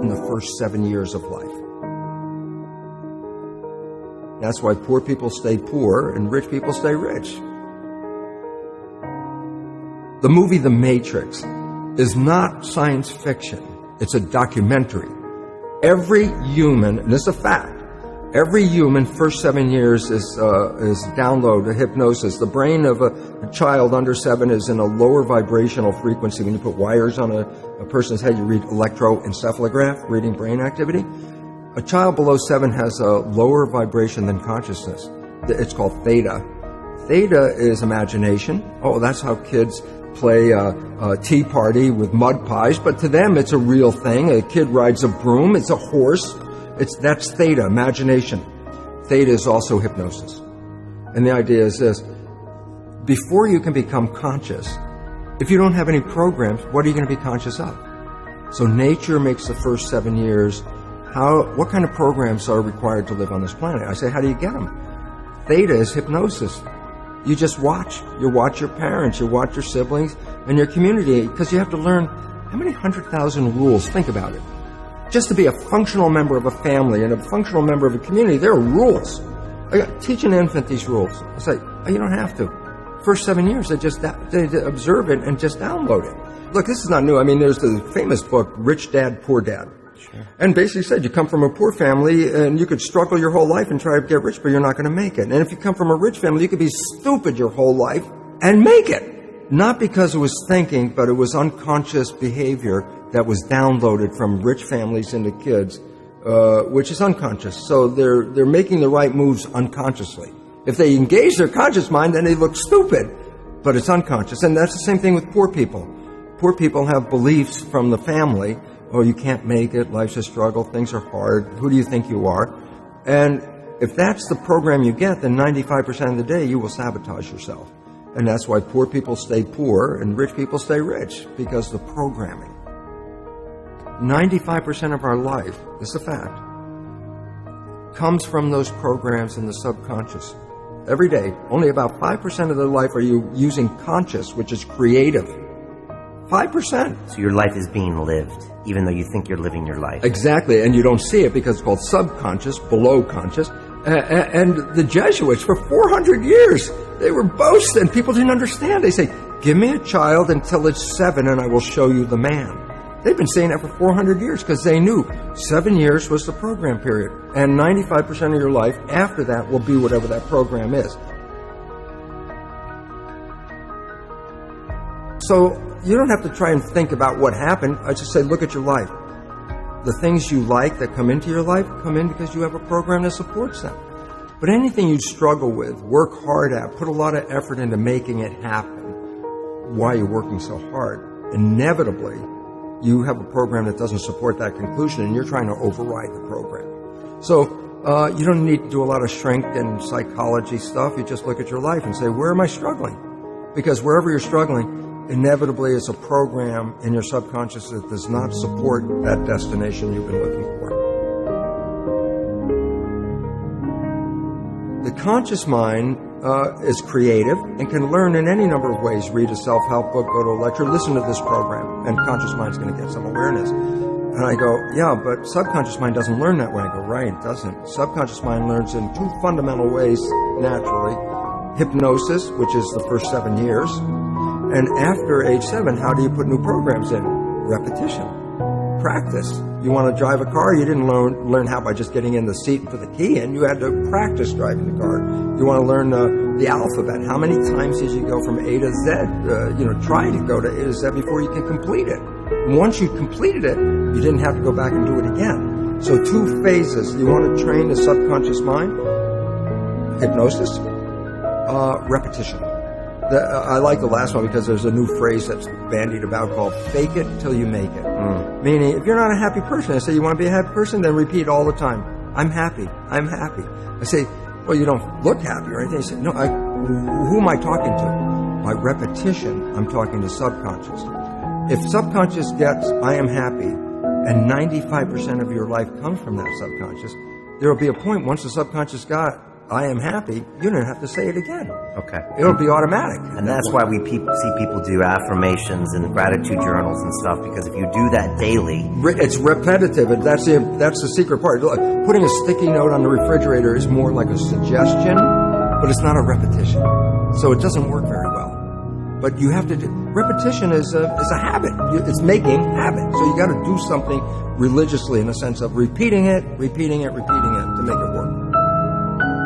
in the first 7 years of life. That's why poor people stay poor and rich people stay rich. The movie The Matrix is not science fiction. It's a documentary. Every human, and this is a fact, every human first 7 years is download hypnosis. The brain of a child under 7 is in a lower vibrational frequency. When you put wires on a person's head, you read electroencephalograph, reading brain activity. A child below 7 has a lower vibration than consciousness. It's called theta. Theta is imagination. Oh, that's how kids play a tea party with mud pies, but to them it's a real thing. A kid rides a broom, it's a horse. That's theta, imagination. Theta is also hypnosis. And the idea is this: before you can become conscious, if you don't have any programs, what are you going to be conscious of? So nature makes the first 7 years. What kind of programs are required to live on this planet? I say, how do you get them? Theta is hypnosis. You just watch. You watch your parents, you watch your siblings, and your community, because you have to learn how many 100,000 rules. Think about it. Just to be a functional member of a family and a functional member of a community, there are rules. Teach an infant these rules. I say, you don't have to. First 7 years, they observe it and just download it. Look, this is not new. I mean, there's the famous book, Rich Dad, Poor Dad. Sure. And basically said you come from a poor family and you could struggle your whole life and try to get rich, but you're not going to make it. And if you come from a rich family, you could be stupid your whole life and make it. Not because it was thinking, but it was unconscious behavior that was downloaded from rich families into kids, which is unconscious. So they're making the right moves unconsciously. If they engage their conscious mind, then they look stupid, but it's unconscious. And that's the same thing with poor people. Poor people have beliefs from the family. Oh, you can't make it, life's a struggle, things are hard, who do you think you are? And if that's the program you get, then 95% of the day you will sabotage yourself. And that's why poor people stay poor and rich people stay rich, because the programming. 95% of our life, this is a fact, comes from those programs in the subconscious. Every day, only about 5% of their life are you using conscious, which is creative. 5%. So your life is being lived, even though you think you're living your life. Exactly, and you don't see it because it's called subconscious, below conscious. And the Jesuits, for 400 years, they were boasting. People didn't understand. They say, give me a child until it's 7 and I will show you the man. They've been saying that for 400 years because they knew 7 years was the program period. And 95% of your life after that will be whatever that program is. So you don't have to try and think about what happened. I just say, look at your life. The things you like that come into your life come in because you have a program that supports them. But anything you struggle with, work hard at, put a lot of effort into making it happen, why you're working so hard, inevitably you have a program that doesn't support that conclusion and you're trying to override the program. So you don't need to do a lot of shrink and psychology stuff. You just look at your life and say, where am I struggling? Because wherever you're struggling, inevitably it's a program in your subconscious that does not support that destination you've been looking for. The conscious mind is creative and can learn in any number of ways. Read a self-help book, go to a lecture, listen to this program, and conscious mind's going to get some awareness. And I go, yeah, but subconscious mind doesn't learn that way. I go, right, it doesn't. Subconscious mind learns in two fundamental ways naturally. Hypnosis, which is the first 7 years, and after age 7, how do you put new programs in? Repetition. Practice. You want to drive a car, you didn't learn how by just getting in the seat and put the key in. You had to practice driving the car. You want to learn the alphabet. How many times did you go from A to Z? Try to go to A to Z before you can complete it. And once you completed it, you didn't have to go back and do it again. So 2 phases. You want to train the subconscious mind. Hypnosis. Repetition. I like the last one because there's a new phrase that's bandied about called fake it till you make it. Meaning, if you're not a happy person, I say, you want to be a happy person? Then repeat all the time, I'm happy, I'm happy. I say, well, you don't look happy or anything. I say, no, who am I talking to? By repetition, I'm talking to subconscious. If subconscious gets, I am happy, and 95% of your life comes from that subconscious, there will be a point once the subconscious got, I am happy, you don't have to say it again. Okay. It'll be automatic. And that's why we see people do affirmations and gratitude journals and stuff, because if you do that daily... It's repetitive, and that's the secret part. Look, putting a sticky note on the refrigerator is more like a suggestion, but it's not a repetition. So it doesn't work very well. But you have to do... Repetition is a habit. It's making habit. So you got to do something religiously in the sense of repeating it to make it work.